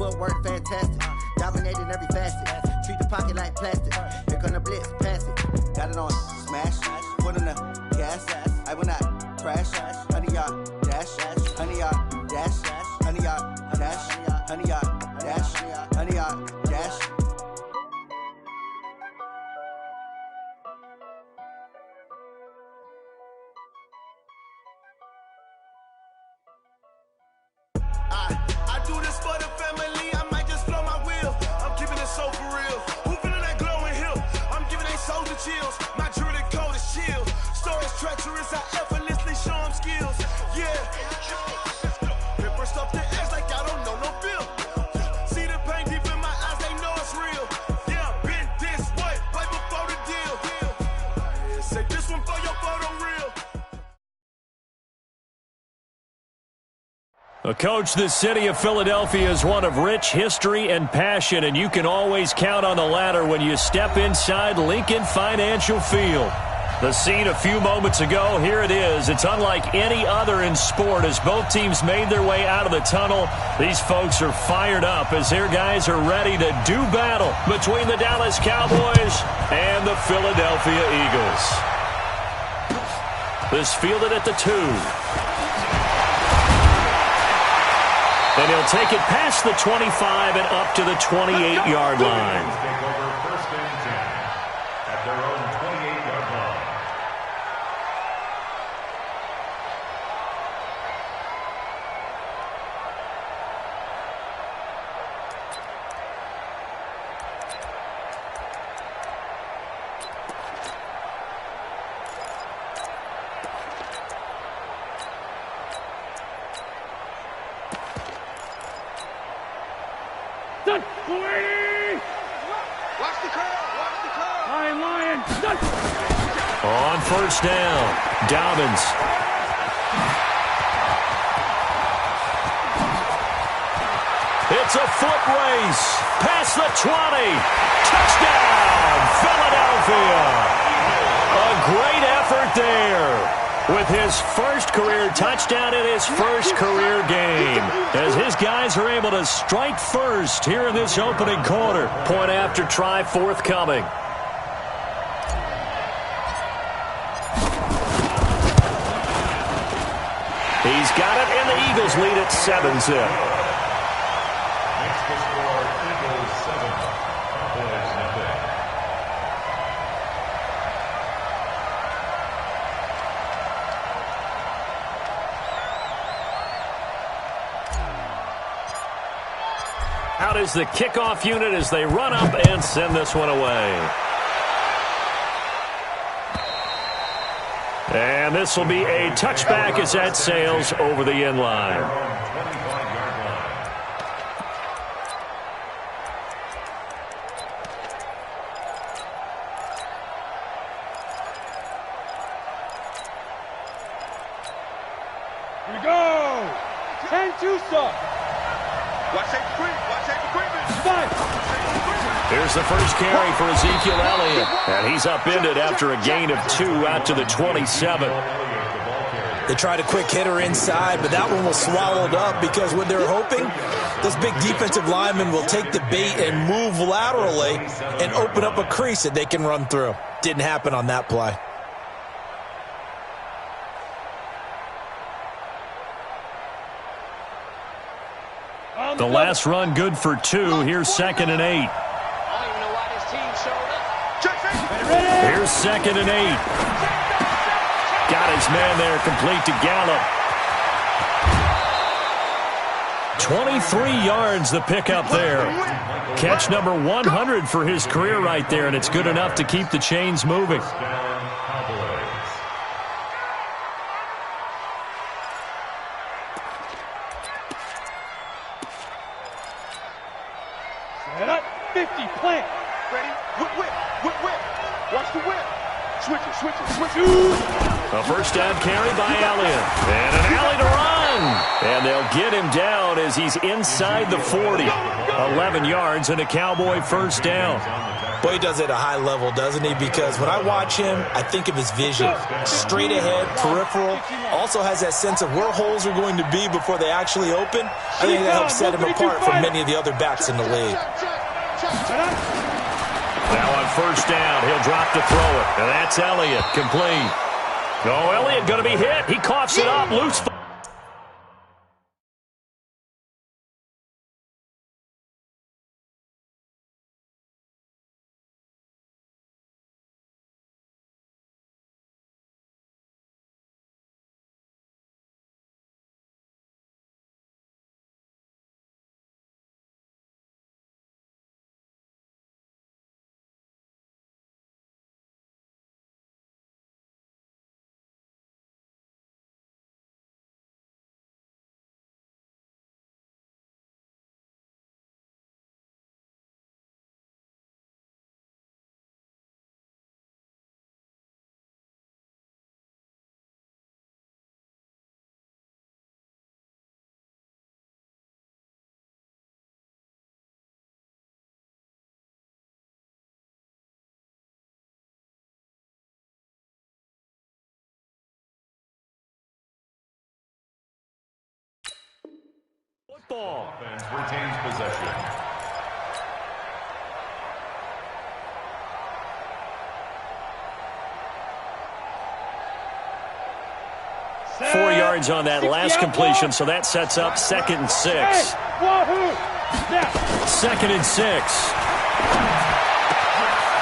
footwork fantastic. Dominating every facet. Treat the pocket like plastic. Here come the blitz, pass it. Got it on, smash. Put in the gas. I will not crash. 100-yard dash. 100-yard dash. 100-yard dash. 100-yard dash. 100-yard dash. I do this for the family. I might just flow my wheel. I'm keeping it so for real. Who feeling that glowing hill? I'm giving they soldier chills. My jewelry code is chill. Stories treacherous. I effortlessly show them skills. Yeah. Paper stuff the edge like I don't know no feel. See the pain deep in my eyes. They know it's real. Yeah, been this way before the deal. Yeah, say this one for your photo reel. Coach, the city of Philadelphia is one of rich history and passion, and you can always count on the ladder when you step inside Lincoln Financial Field. The scene a few moments ago, here it is. It's unlike any other in sport as both teams made their way out of the tunnel. These folks are fired up as their guys are ready to do battle between the Dallas Cowboys and the Philadelphia Eagles. This fielded at the 2. And he'll take it past the 25 and up to the 28-yard line. Take over first and 10 at their own 28-yard line. On first down, Dobbins. It's a foot race. Past the 20. Touchdown, Philadelphia. A great effort there. With his first career touchdown in his first career game. As his guys are able to strike first here in this opening quarter. Point after try forthcoming. He's got it, and the Eagles lead at 7-zip. Next to score, Eagles 7, Cowboys nothing. Out is the kickoff unit as they run up and send this one away. And this will be a touchback as that sails over the end line. Here we go! 10-2 stop. Watch that equipment. Here's the first carry for Ezekiel Elliott. And he's upended after a gain of 2 out to the 27. They tried a quick hitter inside, but that one was swallowed up because what they're hoping, this big defensive lineman will take the bait and move laterally and open up a crease that they can run through. Didn't happen on that play. The last run good for 2. Here's 2nd and 8. Here's 2nd and 8. Got his man there, complete to Gallup. 23 yards the pickup there. Catch number 100 for his career right there, and it's good enough to keep the chains moving. Set up, 50, plant. Ready, whip. Watch the whip. Switch it. A first down carry by Elliott. And an alley to run. And they'll get him down as he's inside the 40. 11 yards and a Cowboy first down. Boy, he does it at a high level, doesn't he? Because when I watch him, I think of his vision. Straight ahead, peripheral. Also has that sense of where holes are going to be before they actually open. I think that helps set him apart from many of the other backs in the league. Now on first down, he'll drop to throw it. And that's Elliott, complete. Oh, Elliott going to be hit. He coughs it up, loose. Football. Offense retains possession. Four yards on that last completion, so that sets up 2nd and 6. 2nd and 6.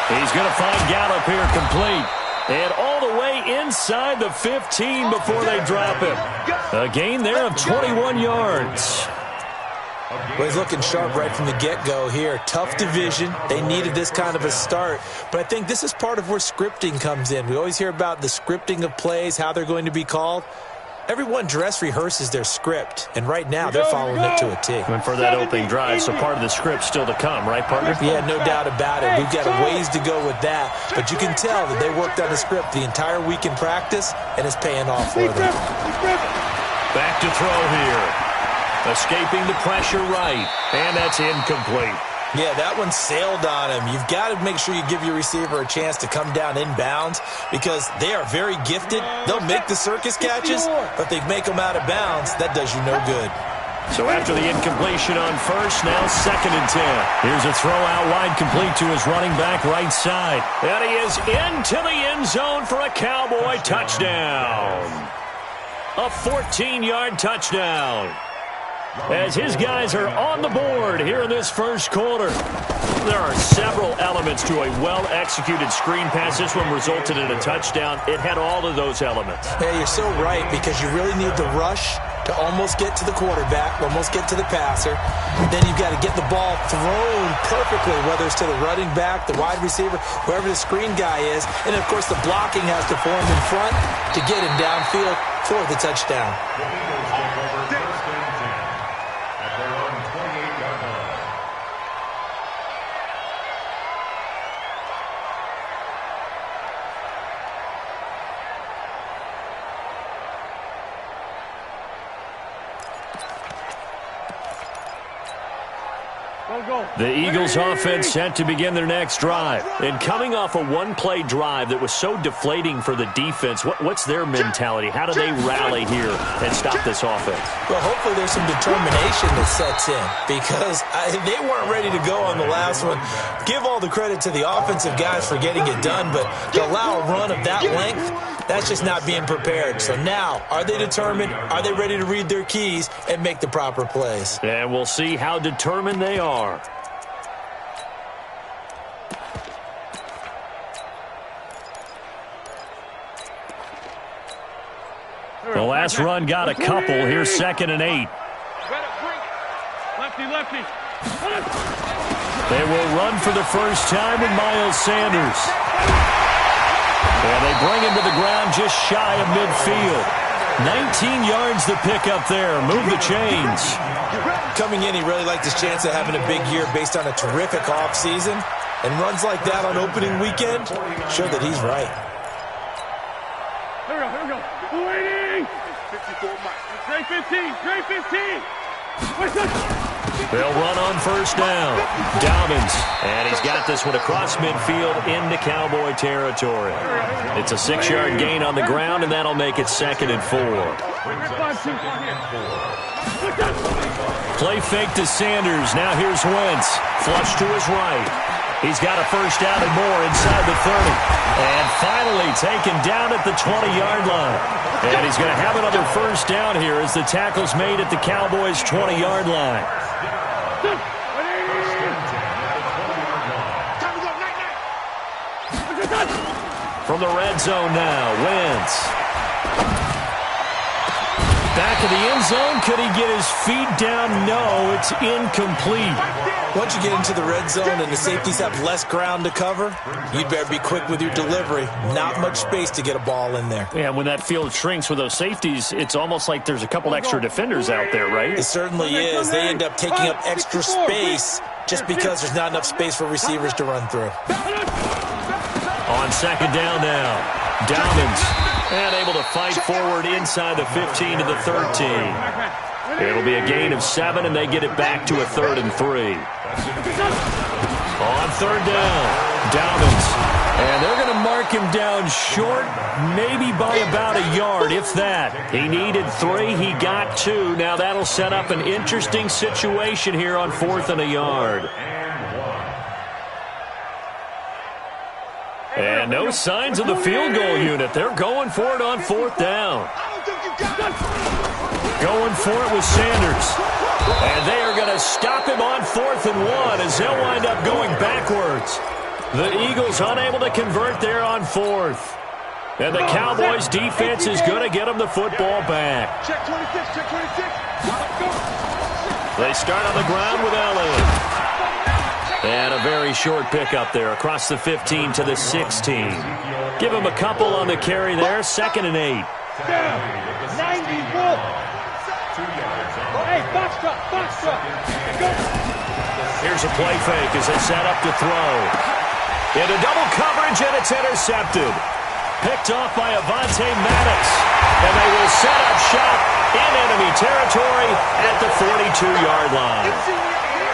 He's going to find Gallup here complete. And all the way inside the 15 before they drop him. A gain there of 21 yards. Well, he's looking sharp right from the get-go here. Tough division. They needed this kind of a start. But I think this is part of where scripting comes in. We always hear about the scripting of plays, how they're going to be called. Everyone dress rehearses their script, and right now they're following it to a T. And for that opening drive, so part of the script still to come, right, partner? Yeah, no doubt about it. We've got a ways to go with that, but you can tell that they worked on the script the entire week in practice, and it's paying off for them. Back to throw here. Escaping the pressure right, and that's incomplete. Yeah, that one sailed on him. You've got to make sure you give your receiver a chance to come down inbounds because they are very gifted. They'll make the circus catches, but they make them out of bounds. That does you no good. So after the incompletion on first, now 2nd and 10. Here's a throw out wide complete to his running back right side. And he is into the end zone for a Cowboy touchdown. A 14-yard touchdown. As his guys are on the board here in this first quarter. There are several elements to a well-executed screen pass. This one resulted in a touchdown. It had all of those elements. Yeah, you're so right because you really need the rush to almost get to the quarterback, almost get to the passer. Then you've got to get the ball thrown perfectly, whether it's to the running back, the wide receiver, whoever the screen guy is. And, of course, the blocking has to form in front to get him downfield for the touchdown. The Eagles offense set to begin their next drive. And coming off a one-play drive that was so deflating for the defense, what's their mentality? How do they rally here and stop this offense? Well, hopefully there's some determination that sets in because they weren't ready to go on the last one. Give all the credit to the offensive guys for getting it done, but to allow a run of that length, that's just not being prepared. So now, are they determined? Are they ready to read their keys and make the proper plays? And we'll see how determined they are. The last run got a couple. Here's 2nd and 8. Lefty. They will run for the first time with Miles Sanders. And they bring him to the ground just shy of midfield. 19 yards to pick up there. Move the chains. Coming in, he really liked his chance of having a big year based on a terrific offseason. And runs like that on opening weekend show that he's right. Here we go. Waiting. 54 miles. Great 15. Wait, They'll run on first down. Dobbins, and he's got this one across midfield into Cowboy territory. It's a 6-yard gain on the ground, and that'll make it 2nd and 4. Play fake to Sanders. Now here's Wentz. Flush to his right. He's got a first down and more inside the 30. And finally taken down at the 20-yard line. And he's going to have another first down here as the tackle's made at the Cowboys' 20-yard line. From the red zone now, Wentz. Back of the end zone. Could he get his feet down? No, it's incomplete. Once you get into the red zone and the safeties have less ground to cover, you'd better be quick with your delivery. Not much space to get a ball in there. Yeah, when that field shrinks with those safeties, it's almost like there's a couple extra defenders out there, right? It certainly is. They end up taking up extra space just because there's not enough space for receivers to run through. On second down now, Dobbins, and able to fight forward inside the 15 to the 13. It'll be a gain of 7, and they get it back to a 3rd and 3. On third down, Dobbins, and they're going to mark him down short, maybe by about a yard, if that. He needed 3, he got 2. Now that'll set up an interesting situation here on 4th and a yard. And no signs of the field goal unit. They're going for it on 4th down. Going for it with Sanders. And they are going to stop him on 4th and 1 as they'll wind up going backwards. The Eagles unable to convert there on 4th. And the Cowboys defense is going to get them the football back. Check 26, check 26. They start on the ground with Elliott. And a very short pickup there across the 15 to the 16. Give him a couple on the carry there. 2nd and 8. 94. Hey, box drop. Here's a play fake as they set up to throw. Into double coverage, and it's intercepted. Picked off by Avonte Maddox. And they will set up shop in enemy territory at the 42-yard line.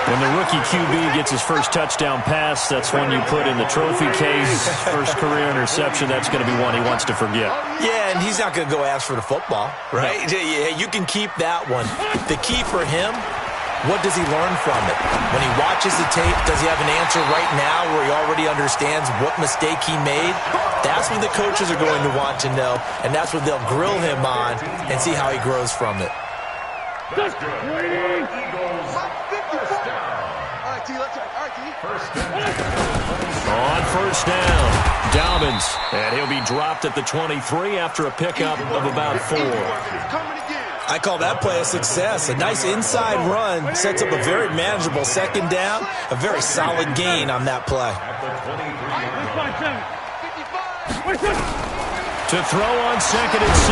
When the rookie QB gets his first touchdown pass, that's one you put in the trophy case. First career interception, that's going to be one he wants to forget. Yeah, and he's not going to go ask for the football, right? Yeah, you can keep that one. The key for him, what does he learn from it? When he watches the tape, does he have an answer right now where he already understands what mistake he made? That's what the coaches are going to want to know, and that's what they'll grill him on and see how he grows from it. On first down, Dobbins, and he'll be dropped at the 23 after a pickup of about 4. I call that play a success. A nice inside run sets up a very manageable 2nd down, a very solid gain on that play. To throw on 2nd and 6.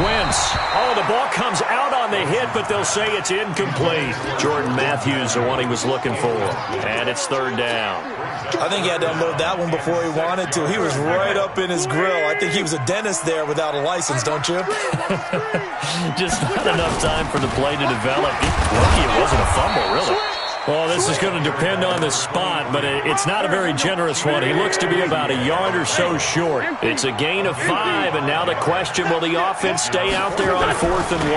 Wentz. Oh, the ball comes out on the hit, but they'll say it's incomplete. Jordan Matthews, the one he was looking for. And it's 3rd down. I think he had to unload that one before he wanted to. He was right up in his grill. I think he was a dentist there without a license, don't you? Just not enough time for the play to develop. Lucky it wasn't a fumble, really. Well, this is going to depend on the spot, but it's not a very generous one. He looks to be about a yard or so short. It's a gain of 5, and now the question, will the offense stay out there on 4th and 1?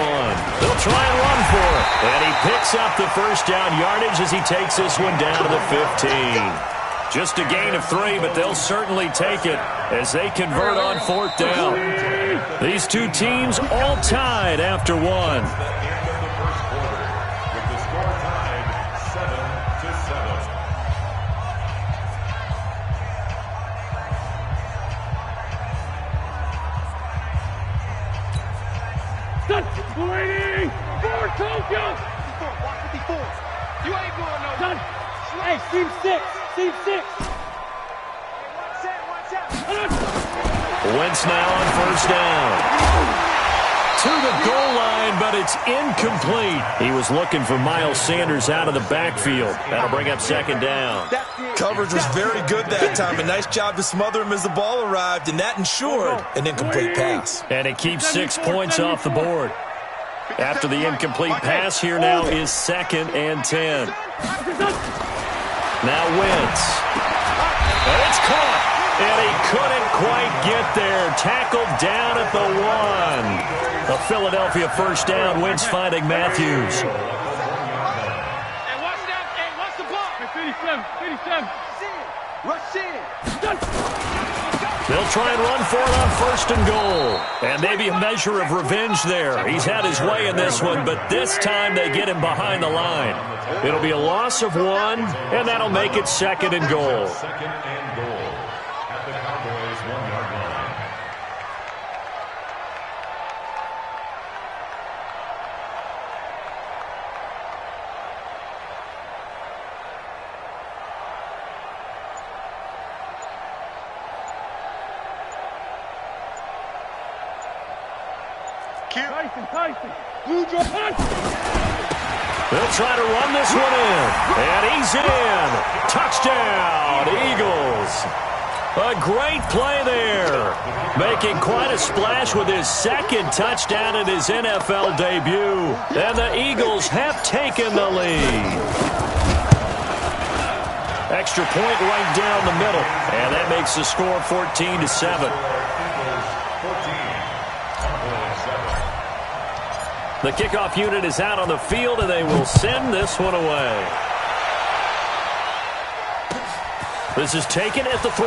They'll try and run for it. And he picks up the first down yardage as he takes this one down to the 15. Just a gain of 3, but they'll certainly take it as they convert on 4th down. These two teams all tied after 1. Waiting for Tokyo. 54. You ain't going no. Hey, team 6. Team 6. Wentz now on first down. To the goal line, but it's incomplete. He was looking for Miles Sanders out of the backfield. That'll bring up 2nd down. Coverage was very good that time. A nice job to smother him as the ball arrived, and that ensured an incomplete pass. And it keeps 6 points off the board. After the incomplete pass, here now is 2nd and 10. Now Wentz. And it's caught. And he couldn't quite get there. Tackled down at the 1. A Philadelphia first down. Wentz finding Matthews. Hey, watch that. Hey, watch the block. 57. Rush in. They'll try and run for it on 1st and goal. And maybe a measure of revenge there. He's had his way in this one, but this time they get him behind the line. It'll be a loss of 1, and that'll make it 2nd and goal. 2nd and goal at the Cowboys' 1-yard line. Tyson. Blue drop. They'll try to run this one in. And he's in. Touchdown, Eagles. A great play there. Making quite a splash with his 2nd touchdown in his NFL debut. And the Eagles have taken the lead. Extra point right down the middle. And that makes the score 14-7. The kickoff unit is out on the field, and they will send this one away. This is taken at the 3.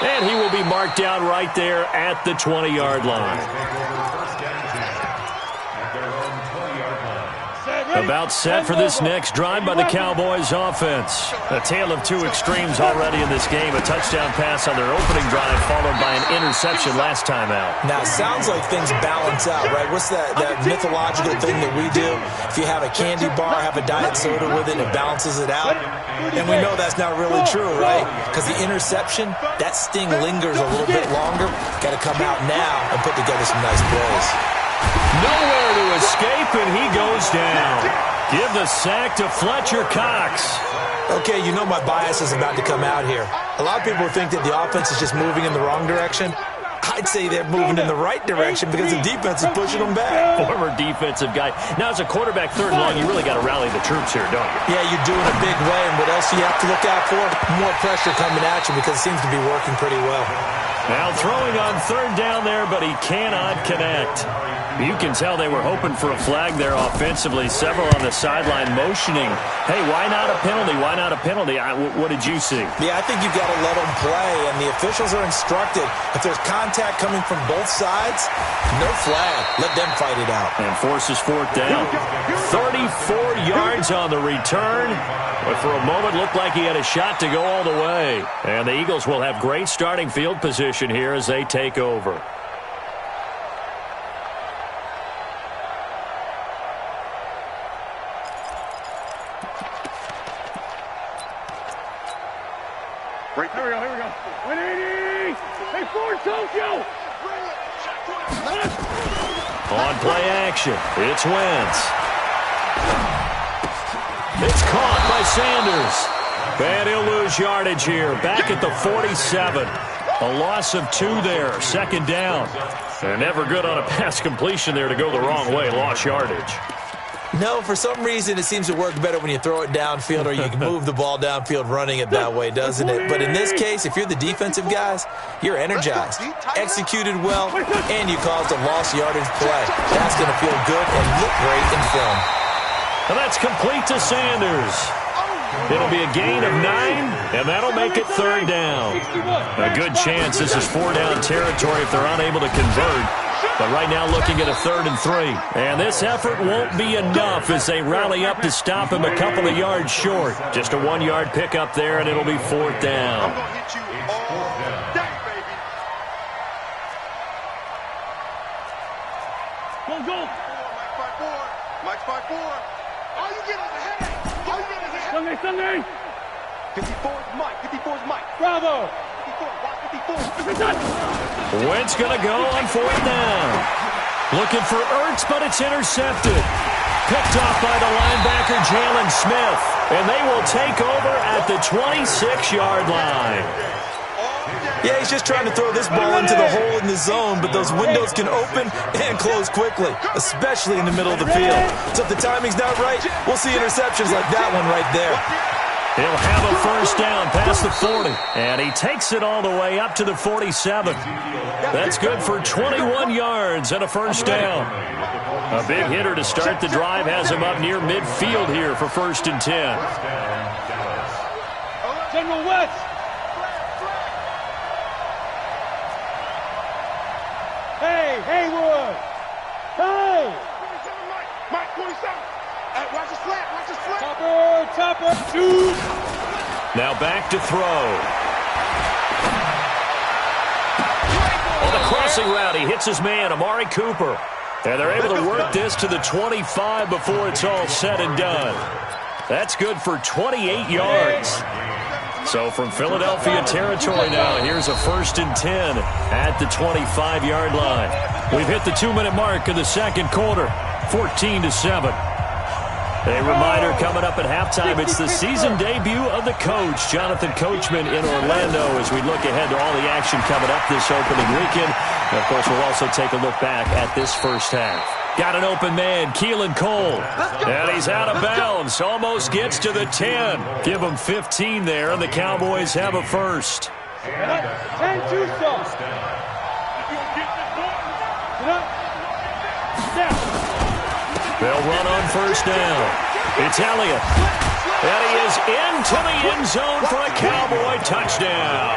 And he will be marked down right there at the 20-yard line. About set for this next drive by the Cowboys offense. A tale of 2 extremes already in this game. A touchdown pass on their opening drive followed by an interception last time out. Now, it sounds like things balance out, right? What's that mythological thing that we do? If you have a candy bar, have a diet soda with it, it balances it out. And we know that's not really true, right? Because the interception, that sting lingers a little bit longer. Got to come out now and put together some nice plays. Nowhere to escape, and he goes down. Give the sack to Fletcher Cox. Okay, you know my bias is about to come out here. A lot of people think that the offense is just moving in the wrong direction. I'd say they're moving in the right direction because the defense is pushing them back. Former defensive guy. Now, as a quarterback, 3rd and long, you really got to rally the troops here, don't you? Yeah, you do in a big way, and what else do you have to look out for? More pressure coming at you because it seems to be working pretty well. Now throwing on 3rd down there, but he cannot connect. You can tell they were hoping for a flag there offensively. Several on the sideline motioning. Hey, why not a penalty? Why not a penalty? What did you see? Yeah, I think you've got to let them play, and the officials are instructed. If there's contact coming from both sides, no flag. Let them fight it out. And forces 4th down. 34 yards on the return. But for a moment, looked like he had a shot to go all the way. And the Eagles will have great starting field position here as they take over. Right, here we go. 180! Hey, Ford, Tokyo! On play action, it's Wentz. It's caught by Sanders. And he'll lose yardage here. Back at the 47. A loss of 2 there. 2nd down. They're never good on a pass completion there to go the wrong way. Lost yardage. No, for some reason it seems to work better when you throw it downfield or you can move the ball downfield running it that way, doesn't it? But in this case, if you're the defensive guys, you're energized, executed well, and you caused a lost yardage play. That's going to feel good and look great in film. And that's complete to Sanders. It'll be a gain of 9, and that'll make it 3rd down. A good chance this is 4-down territory if they're unable to convert. But right now looking at a 3rd and 3. And this effort won't be enough as they rally up to stop him a couple of yards short. Just a 1-yard pickup there, and it'll be 4th down. I'm going to hit you all day, baby. Go. Mike 5-4. All you get is a headache. All you get is a headache. Sunday. 54's Mike. Bravo. 54. Wentz going to go on 4th down. Looking for Ertz, but it's intercepted. Picked off by the linebacker, Jalen Smith. And they will take over at the 26-yard line. Yeah, he's just trying to throw this ball into the hole in the zone, but those windows can open and close quickly, especially in the middle of the field. So if the timing's not right, we'll see interceptions like that one right there. He'll have a first down past the 40, and he takes it all the way up to the 47. That's good for 21 yards and a first down. A big hitter to start the drive has him up near midfield here for 1st and 10. General West. Hey, Haywood. Hey. Mike, 27. Watch his flat, watch his flat. Topper, shoot. Now back to throw. On the crossing route, he hits his man, Amari Cooper. And they're able to work this to the 25 before it's all said and done. That's good for 28 yards. So from Philadelphia territory now, here's a 1st and 10 at the 25-yard line. We've hit the 2-minute mark in the second quarter, 14-7. A reminder coming up at halftime, it's the season debut of the coach, Jonathan Coachman, in Orlando, as we look ahead to all the action coming up this opening weekend. And, of course, we'll also take a look back at this first half. Got an open man, Keelan Cole. And he's out of bounds, almost gets to the 10. Give him 15 there, and the Cowboys have a first. 10-2 sauce. They'll run on first down. It's Elliott. And he is into the end zone for a Cowboy touchdown.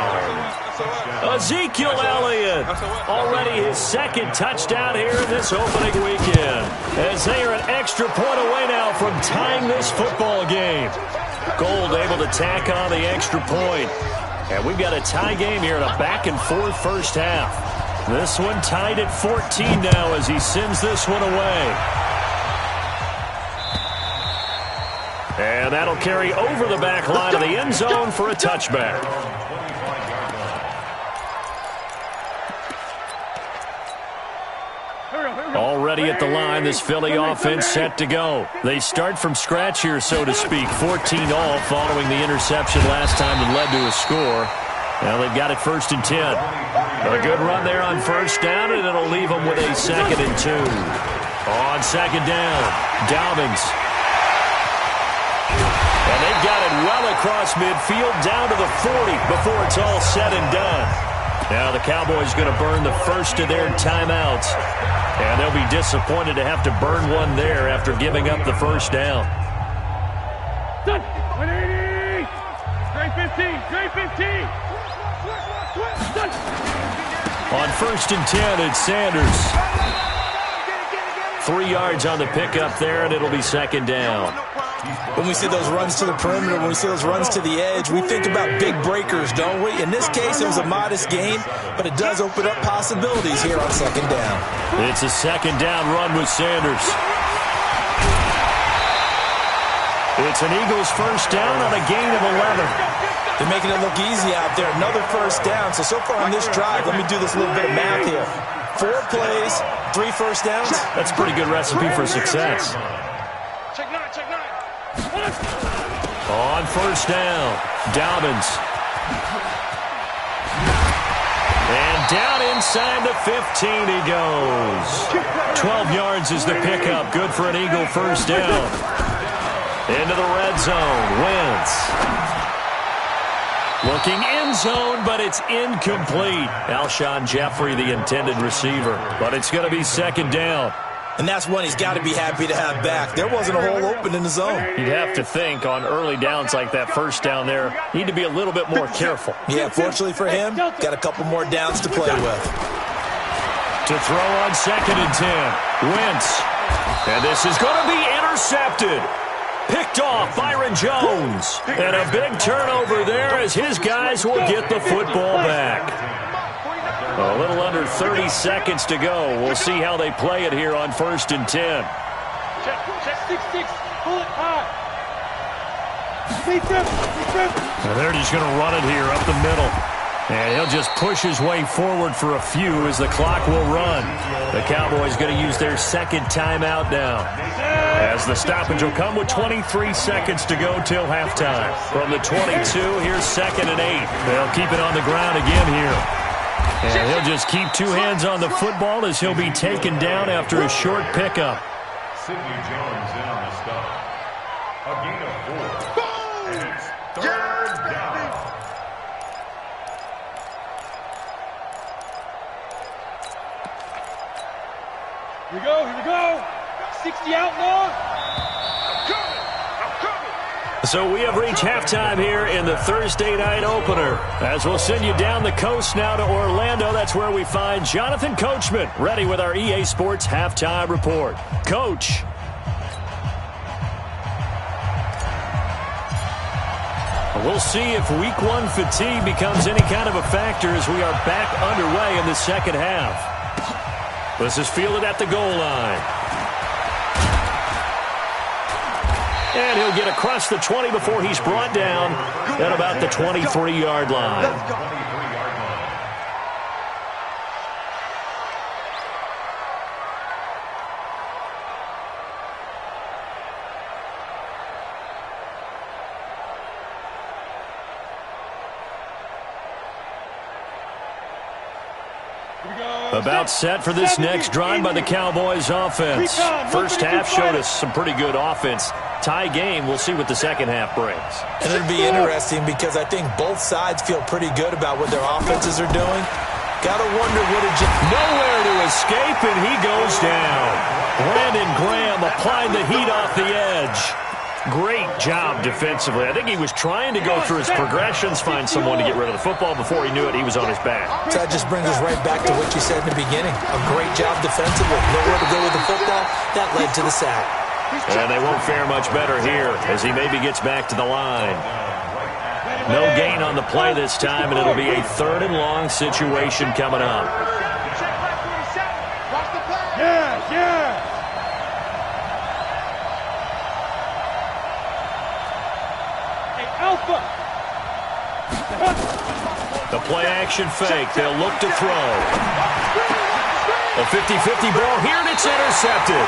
Ezekiel Elliott, already his second touchdown here in this opening weekend, as they are an extra point away now from tying this football game. Gold able to tack on the extra point. And we've got a tie game here in a back-and-forth first half. This one tied at 14 now as he sends this one away. And that'll carry over the back line of the end zone for a touchback. Already at the line, this Philly offense set to go. They start from scratch here, so to speak. 14-all following the interception last time that led to a score. Now they've got it 1st and 10. A good run there on first down, and it'll leave them with a 2nd and 2. On second down, Dobbins. And they've got it well across midfield, down to the 40 before it's all said and done. Now the Cowboys going to burn the first of their timeouts. And they'll be disappointed to have to burn one there after giving up the first down. 180! Straight 15! Straight 15! On 1st and 10, it's Sanders. 3 yards on the pickup there, and it'll be 2nd down. When we see those runs to the perimeter, when we see those runs to the edge, we think about big breakers, don't we? In this case, it was a modest gain, but it does open up possibilities here on 2nd down. It's a 2nd down run with Sanders. It's an Eagles first down on a gain of 11. They're making it look easy out there. Another first down. So far on this drive, let me do this little bit of math here. 4 plays, 3 first downs. That's a pretty good recipe for success. Check 9, check 9. On first down, Dobbins. And down inside the 15 he goes. 12 yards is the pickup. Good for an Eagle first down. Into the red zone. Wentz. Looking end zone, but it's incomplete. Alshon Jeffrey, the intended receiver. But it's going to be 2nd down. And that's one he's got to be happy to have back. There wasn't a hole open in the zone. You'd have to think on early downs like that first down there, need to be a little bit more careful. Yeah, fortunately for him, got a couple more downs to play with. To throw on 2nd and 10. Wentz. And this is going to be intercepted. Picked off Byron Jones. And a big turnover there as his guys will get the football back. A little under 30 seconds to go. We'll see how they play it here on 1st and 10. Check 6-6. Pull it high. And they're just going to run it here up the middle. And he'll just push his way forward for a few as the clock will run. The Cowboys going to use their 2nd timeout now. as the stoppage will come with 23 seconds to go till halftime. From the 22, here's 2nd and 8. They'll keep it on the ground again here. And he'll just keep two hands on the football as he'll be taken down after a short pickup. Sidney Jones in on the stop. A gain of 4. And it's 3rd down. Here we go. 60 out now. So we have reached halftime here in the Thursday night opener. As we'll send you down the coast now to Orlando. That's where we find Jonathan Coachman ready with our EA Sports halftime report. Coach. We'll see if week one fatigue becomes any kind of a factor as we are back underway in the second half. This is fielded at the goal line. And he'll get across the 20 before he's brought down at about the 23-yard line. About set for this next drive by the Cowboys offense. First half showed us some pretty good offense. Tie game, we'll see what the second half brings. And it'll be interesting because I think both sides feel pretty good about what their offenses are doing. Gotta wonder what it just... Nowhere to escape, and he goes down. Brandon Graham applying the heat off the edge. Great job defensively. I think he was trying to go through his progressions, find someone to get rid of the football. Before he knew it, he was on his back. So that just brings us right back to what you said in the beginning. A great job defensively. Nowhere to go with the football. That led to the sack. And they won't fare much better here as he maybe gets back to the line. No gain on the play this time, and it'll be a 3rd and long situation coming up. Yeah. The play-action fake. They'll look to throw. A 50-50 ball here, and it's intercepted.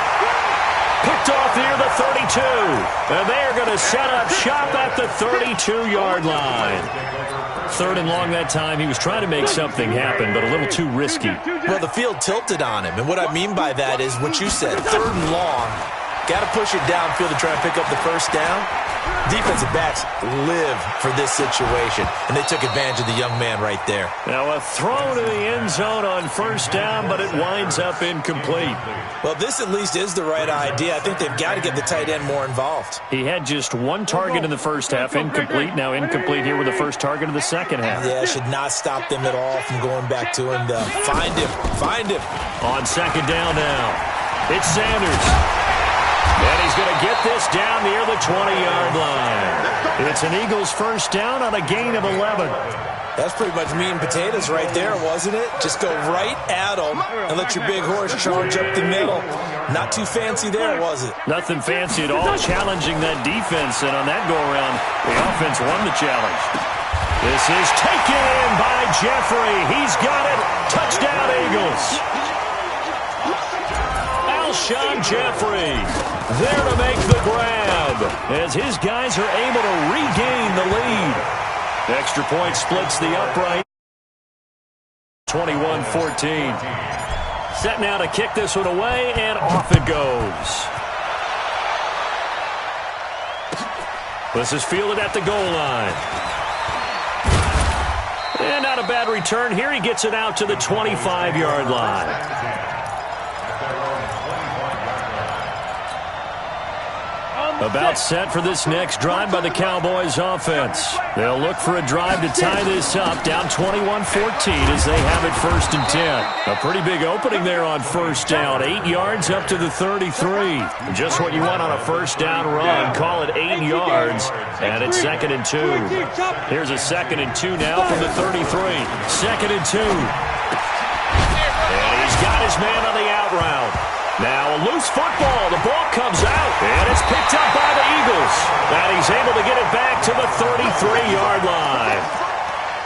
Picked off near the 32. And they are going to set up shop at the 32-yard line. 3rd and long that time. He was trying to make something happen, but a little too risky. Well, the field tilted on him, and what I mean by that is what you said, 3rd and long. Got to push it downfield to try and pick up the first down. Defensive backs live for this situation, and they took advantage of the young man right there. Now a throw to the end zone on first down, but it winds up incomplete. Well, this at least is the right idea. I think they've got to get the tight end more involved. He had just one target in the first half, incomplete. Now incomplete here with the first target of the second half. Yeah, should not stop them at all from going back to him. Find him. On second down now, it's Sanders. And he's going to get this down near the 20-yard line. It's an Eagles first down on a gain of 11. That's pretty much meat and potatoes right there, wasn't it? Just go right at them and let your big horse charge up the middle. Not too fancy there, was it? Nothing fancy at all, challenging that defense. And on that go-around, the offense won the challenge. This is taken in by Jeffrey. He's got it. Touchdown, Eagles. Alshon Jeffrey there to make the grab as his guys are able to regain the lead. Extra point splits the upright. 21-14. Set now to kick this one away, and off it goes. This is fielded at the goal line. And not a bad return here. He gets it out to the 25-yard line. About set for this next drive by the Cowboys offense. They'll look for a drive to tie this up, down 21-14 as they have it 1st and 10. A pretty big opening there on first down. 8 yards up to the 33. Just what you want on a first down run. Call it 8 yards, and it's 2nd and 2. Here's a 2nd and 2 now from the 33. 2nd and 2. And he's got his man on the out route. Now a loose football. The ball comes out, and it's picked up by the Eagles. And he's able to get it back to the 33-yard line.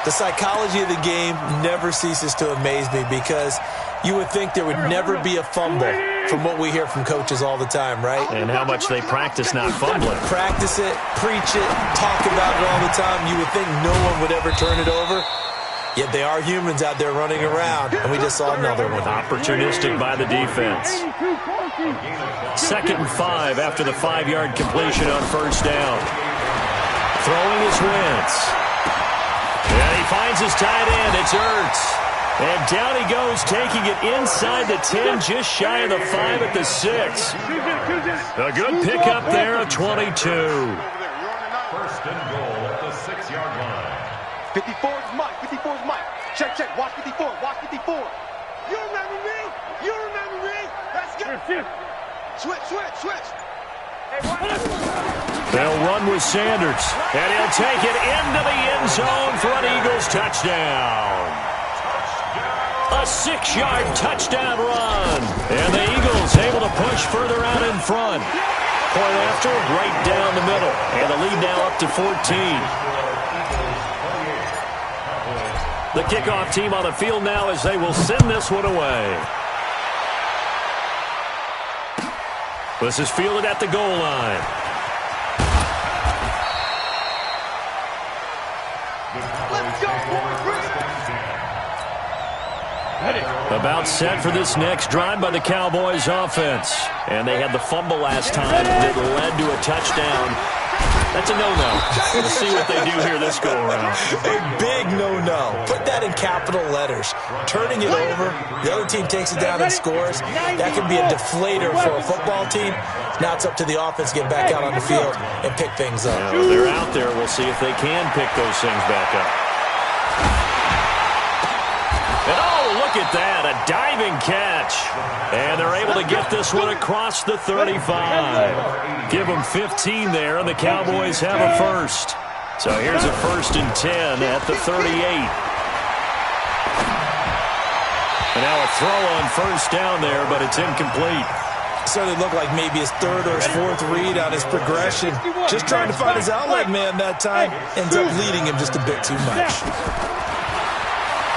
The psychology of the game never ceases to amaze me because you would think there would never be a fumble from what we hear from coaches all the time, right? And how much they practice not fumbling. Practice it, preach it, talk about it all the time. You would think no one would ever turn it over. Yet they are humans out there running around, and we just saw another one. Opportunistic by the defense. 2nd and 5 after the 5-yard completion on first down. Throwing his Wentz. And he finds his tight end. It's Ertz. And down he goes, taking it inside the 10, just shy of the 5 at the 6. A good pickup there at 22. 1st and goal at the 6-yard line. 54 is Mike. 54 is Mike. Check, check. Watch 54. Watch 54. You remember me? You remember me? Let's go. Switch, switch, switch. They'll run with Sanders. And he'll take it into the end zone for an Eagles touchdown. A 6-yard touchdown run. And the Eagles able to push further out in front. Point after, right down the middle. And the lead now up to 14. The kickoff team on the field now as they will send this one away. This is fielded at the goal line. Let's go, About set for this next drive by the Cowboys offense. And they had the fumble last time that led to a touchdown. That's a no-no. We'll see what they do here this go-around. A big no-no. Put that in capital letters. Turning it over, the other team takes it down and scores. That can be a deflator for a football team. Now it's up to the offense to get back out on the field and pick things up. Now, if they're out there, we'll see if they can pick those things back up. And oh, look at that, a diving catch. And they're able to get this one across the 35. Give them 15 there, and the Cowboys have a first. So here's a 1st and 10 at the 38. And now a throw on first down there, but it's incomplete. Certainly looked like maybe his 3rd or his 4th read on his progression. Just trying to find his outlet man that time. Ends up leading him just a bit too much.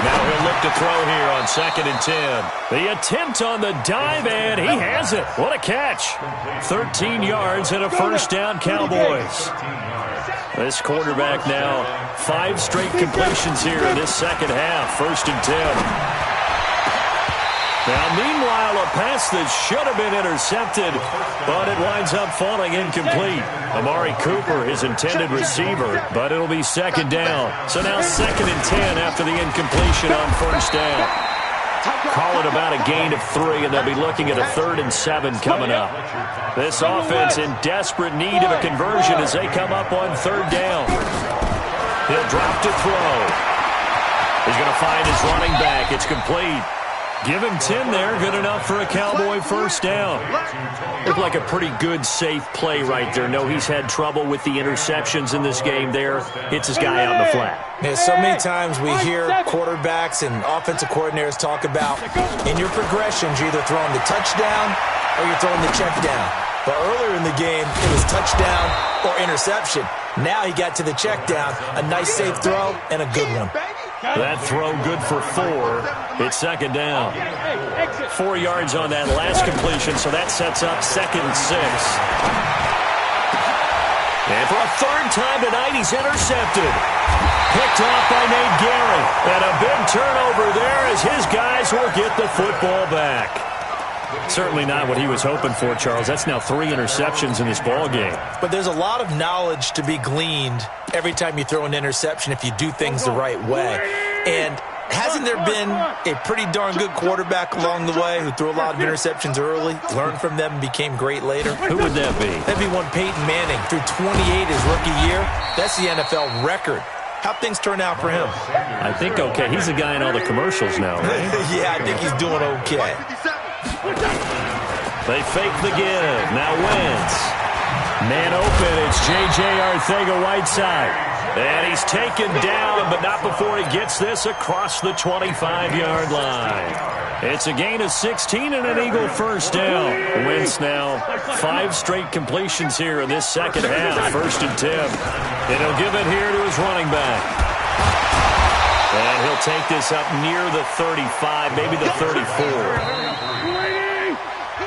Now he'll look to throw here on 2nd and 10. The attempt on the dive, and he has it. What a catch. 13 yards and a first down, Cowboys. This quarterback now 5 straight completions here in this second half. 1st and 10. Now, meanwhile, a pass that should have been intercepted, but it winds up falling incomplete. Amari Cooper, his intended receiver, but it'll be 2nd down. So now 2nd and 10 after the incompletion on first down. Call it about a gain of 3, and they'll be looking at a 3rd and 7 coming up. This offense in desperate need of a conversion as they come up on 3rd down. He'll drop to throw. He's going to find his running back. It's complete. Give him 10 there. Good enough for a Cowboy first down. Looked like a pretty good, safe play right there. No, he's had trouble with the interceptions in this game there. Hits his guy out in the flat. Yeah, so many times we hear quarterbacks and offensive coordinators talk about in your progressions, you're either throwing the touchdown or you're throwing the check down. But earlier in the game, it was touchdown or interception. Now he got to the check down. A nice, safe throw and a good one. That throw good for 4. It's 2nd down. 4 yards on that last completion, so that sets up 2nd and 6. And for a 3rd time tonight, he's intercepted. Picked off by Nate Gehring. And a big turnover there as his guys will get the football back. Certainly not what he was hoping for, Charles. That's now 3 interceptions in this ball game. But there's a lot of knowledge to be gleaned every time you throw an interception if you do things the right way. And hasn't there been a pretty darn good quarterback along the way who threw a lot of interceptions early, learned from them, and became great later? Who would that be? That'd be one Peyton Manning. Threw 28 his rookie year. That's the NFL record. How'd things turn out for him? I think okay. He's a guy in all the commercials now, right? Yeah, I think he's doing okay. They fake the give. Now Wentz. Man open. It's J.J. Arcega-Whiteside. And he's taken down, but not before he gets this across the 25-yard line. It's a gain of 16 and an Eagle first down. Wentz now 5 straight completions here in this second half. 1st and 10. And he'll give it here to his running back. And he'll take this up near the 35, maybe the 34.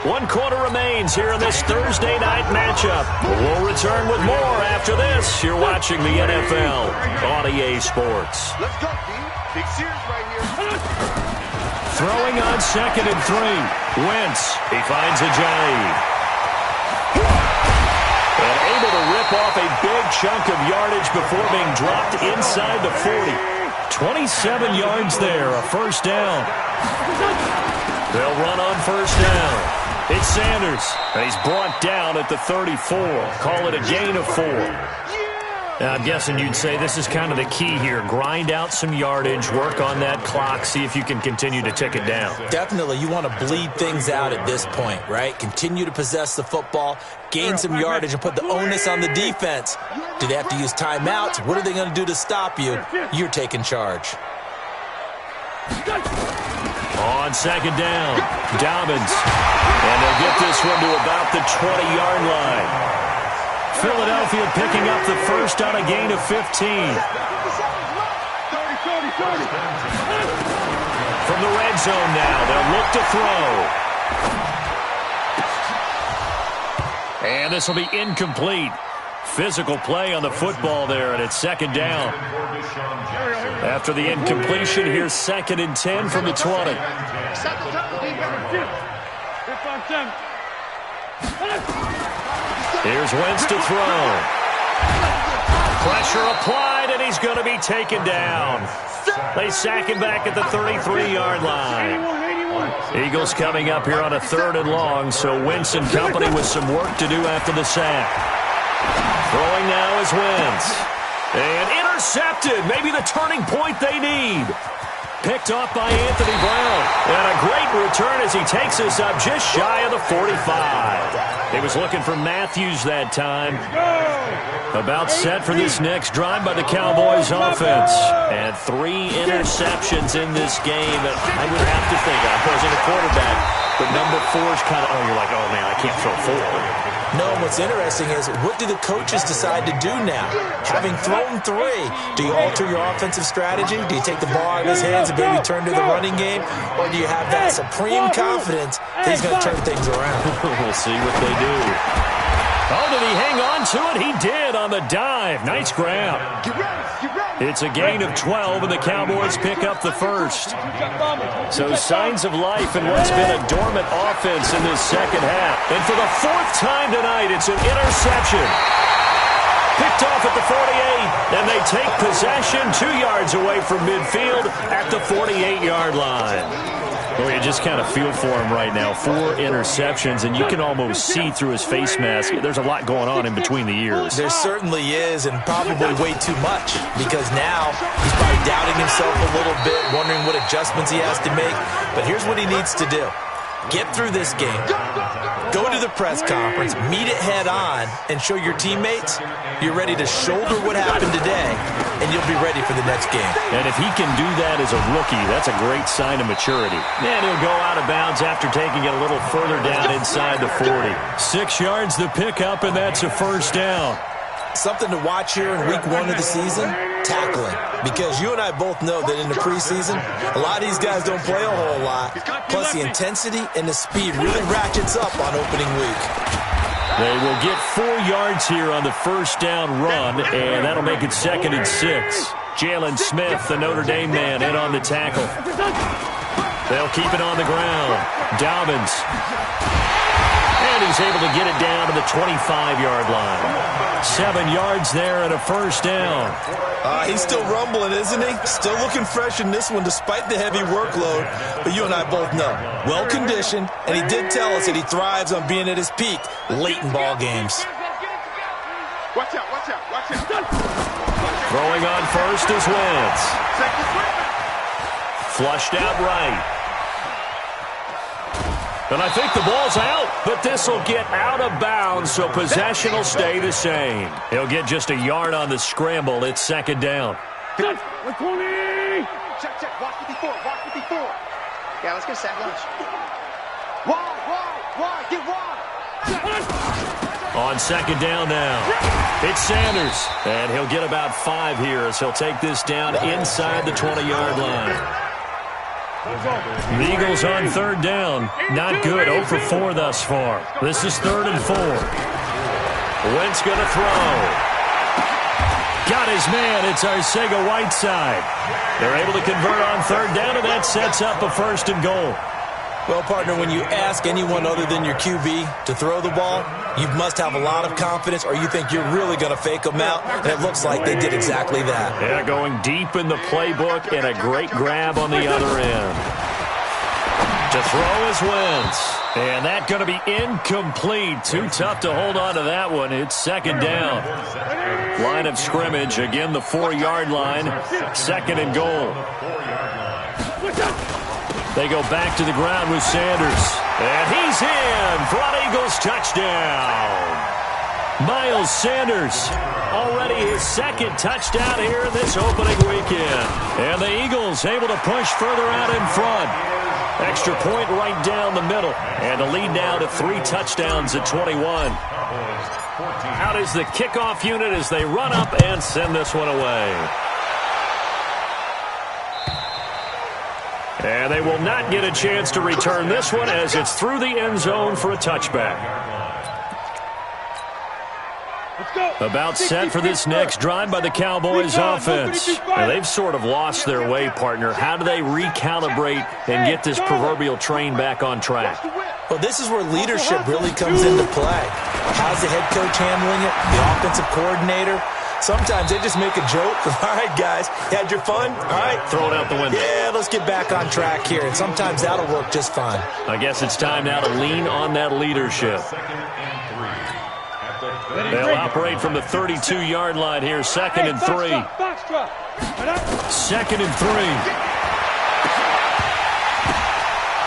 1 quarter remains here in this Thursday night matchup. We'll return with more after this. You're watching the NFL on EA Sports. Let's go, D. Big Sears right here. Throwing on 2nd and 3. Wentz. He finds Ajayi. And able to rip off a big chunk of yardage before being dropped inside the 40. 27 yards there, a first down. They'll run on first down. It's Sanders, and he's brought down at the 34. Call it a gain of 4. Now, I'm guessing you'd say this is kind of the key here. Grind out some yardage, work on that clock, see if you can continue to tick it down. Definitely, you want to bleed things out at this point, right? Continue to possess the football, gain some yardage, and put the onus on the defense. Do they have to use timeouts? What are they going to do to stop you? You're taking charge. On 2nd down, Dobbins. And they'll get this one to about the 20-yard line. Philadelphia picking up the first on a gain of 15. From the red zone now, they'll look to throw. And this will be incomplete. Physical play on the football there, and it's 2nd down. After the incompletion, here's 2nd and 10 from the 20. Here's Wentz to throw. Pressure applied, and he's going to be taken down. They sack him back at the 33-yard line. Eagles coming up here on a 3rd and long, so Wentz and company with some work to do after the sack. Throwing now is Wentz. And intercepted. Maybe the turning point they need. Picked off by Anthony Brown. And a great return as he takes us up just shy of the 45. He was looking for Matthews that time. About set for this next drive by the Cowboys offense. And 3 interceptions in this game. And I would have to think, I wasn't a quarterback, but number 4 is kind of, you're like, oh man, I can't throw 4. No, what's interesting is, what do the coaches decide to do now? Having thrown 3, do you alter your offensive strategy? Do you take the ball out of his hands and maybe turn to the running game? Or do you have that supreme confidence that he's going to turn things around? We'll see what they do. Oh, did he hang on to it? He did on the dive. Nice grab. It's a gain of 12, and the Cowboys pick up the first. So signs of life in what's been a dormant offense in this second half. And for the 4th time tonight, it's an interception. Picked off at the 48, and they take possession 2 yards away from midfield at the 48-yard line. Well, you just kind of feel for him right now. 4 interceptions, and you can almost see through his face mask. There's a lot going on in between the ears. There certainly is, and probably way too much, because now he's probably doubting himself a little bit, wondering what adjustments he has to make. But here's what he needs to do. Get through this game. Go to the press conference, meet it head on, and show your teammates you're ready to shoulder what happened today, and you'll be ready for the next game. And if he can do that as a rookie, that's a great sign of maturity. And he'll go out of bounds after taking it a little further down inside the 40. 6 yards the pickup, and that's a first down. Something to watch here in week 1 of the season, tackling. Because you and I both know that in the preseason, a lot of these guys don't play a whole lot. Plus the intensity and the speed really ratchets up on opening week. They will get 4 yards here on the first down run, and that'll make it 2nd and 6. Jalen Smith, the Notre Dame man, in on the tackle. They'll keep it on the ground. Dobbins. And he's able to get it down to the 25-yard line. 7 yards there and a first down. He's still rumbling, isn't he? Still looking fresh in this one despite the heavy workload. But you and I both know, well-conditioned, and he did tell us that he thrives on being at his peak late in ball games. Watch out, watch out, watch out. Throwing on first is Wentz. Flushed out right. And I think the ball's out, but this will get out of bounds, so possession will stay the same. He'll get just a yard on the scramble. It's 2nd down. Check, check. Watch 54, watch 54. Yeah, let's get sack lunch. Wide, get wide. On second down now, it's Sanders. And he'll get about 5 here as he'll take this down inside the 20-yard line. The Eagles on third down. Not good. 0 for 4 thus far. This is 3rd and 4. Wentz going to throw. Got his man. It's Arcega-Whiteside. They're able to convert on third down, and that sets up a 1st and goal. Well, partner, when you ask anyone other than your QB to throw the ball, you must have a lot of confidence, or you think you're really going to fake them out, and it looks like they did exactly that. Yeah, going deep in the playbook, and a great grab on the other end. To throw is Wentz. And that going to be incomplete. Too tough to hold on to that one. It's second down. Line of scrimmage. Again, the 4-yard line. 2nd and goal. They go back to the ground with Sanders. And he's in for an Eagles touchdown. Miles Sanders, already his 2nd touchdown here in this opening weekend. And the Eagles able to push further out in front. Extra point right down the middle. And a lead now to 3 touchdowns at 21. Out is the kickoff unit as they run up and send this one away. And they will not get a chance to return this one as it's through the end zone for a touchback. About set for this next drive by the Cowboys offense. Now, they've sort of lost their way, partner. How do they recalibrate and get this proverbial train back on track? Well, this is where leadership really comes into play. How's the head coach handling it? The offensive coordinator? Sometimes they just make a joke. All right, guys, had your fun? All right. Throw it out the window. Yeah, let's get back on track here. And sometimes that'll work just fine. I guess it's time now to lean on that leadership. They'll operate from the 32-yard line here. 2nd and 3. 2nd and 3.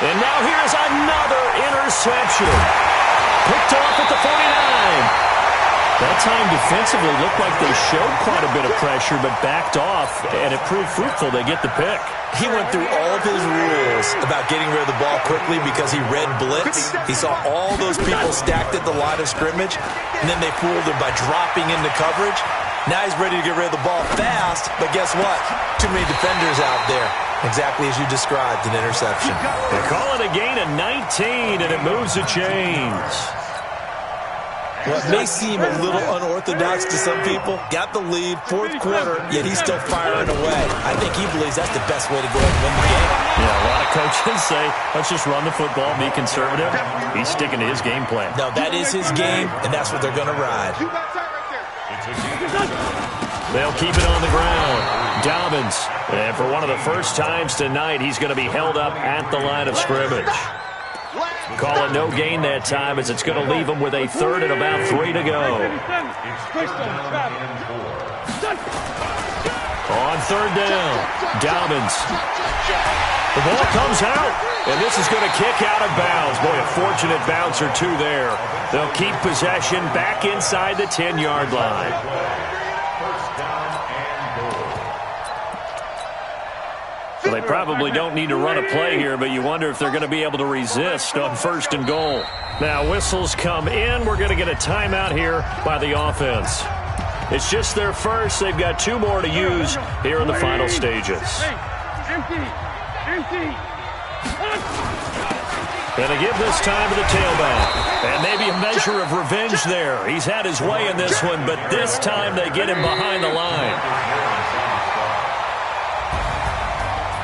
And now here's another interception. Picked off at the 49. That time defensively looked like they showed quite a bit of pressure, but backed off, and it proved fruitful. They get the pick. He went through all of his rules about getting rid of the ball quickly because he read blitz. He saw all those people stacked at the line of scrimmage, and then they fooled him by dropping into coverage. Now he's ready to get rid of the ball fast, but guess what? Too many defenders out there. Exactly as you described, an interception. They call it a gain of 19, and it moves the chains. What may seem a little unorthodox to some people, got the lead, 4th quarter, yet he's still firing away. I think he believes that's the best way to go ahead and win the game. Yeah, a lot of coaches say, let's just run the football, be conservative. He's sticking to his game plan. No, that is his game, and that's what they're going to ride. They'll keep it on the ground. Dobbins, and for one of the first times tonight, he's going to be held up at the line of scrimmage. Call it no gain that time as it's going to leave him with a 3rd and about 3 to go. On 3rd down, Dobbins. The ball comes out, and this is going to kick out of bounds. Boy, a fortunate bounce or 2 there. They'll keep possession back inside the 10-yard line. Well, they probably don't need to run a play here, but you wonder if they're going to be able to resist on 1st and goal. Now, whistles come in. We're going to get a timeout here by the offense. It's just their first. They've got 2 more to use here in the final stages. And they give this time to the tailback. And maybe a measure of revenge there. He's had his way in this one, but this time they get him behind the line.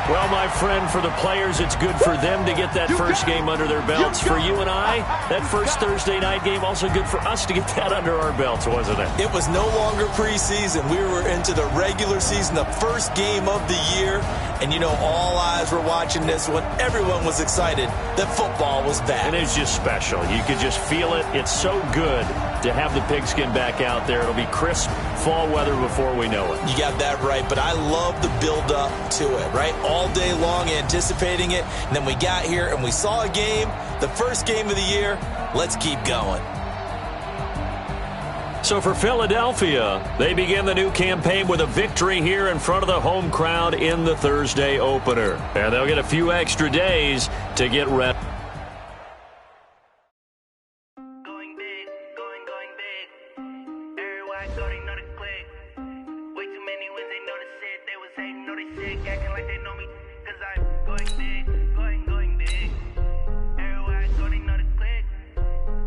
Well, my friend, for the players, it's good for them to get that first game under their belts. For you and I, that first Thursday night game, also good for us to get that under our belts, wasn't it? It was no longer preseason. We were into the regular season, the first game of the year. And, you know, all eyes were watching this one. Everyone was excited that football was back. And it's just special. You could just feel it. It's so good to have the pigskin back out there. It'll be crisp fall weather before we know it. You got that right, but I love the build-up to it, right? All day long anticipating it, and then we got here and we saw a game, the first game of the year. Let's keep going. So for Philadelphia, they begin the new campaign with a victory here in front of the home crowd in the Thursday opener. And they'll get a few extra days to get ready. Going big, going big. Everywhere I go, they know the click. Way too many wins, they know the shit. They was hating, know they sick, acting like they know me. Cause I'm going big, going big. Everywhere I go, they know the click.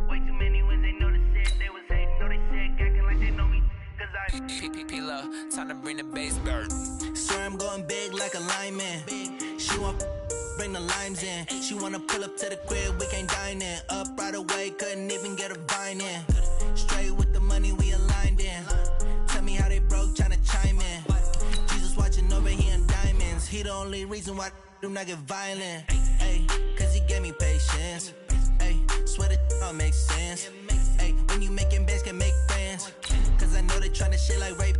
Way too many wins, they know the shit. They was hating, know they sick, acting like they know me. Cause I'm P-P-P-Lo, time to bring the bass bird. Swear I'm going big like a lineman. She want bring the limes in. She wanna pull up to the crib, we can't dine in. Up right away, couldn't even get a vine in. Straight with the money we aligned in. Tell me how they broke, tryna chime in. Jesus watching over here in diamonds. He the only reason why I do not get violent. Ay, cause he gave me patience. Ay, swear that all makes sense. Ay, when you making bands, can make friends. Cause I know they tryna shit like Ray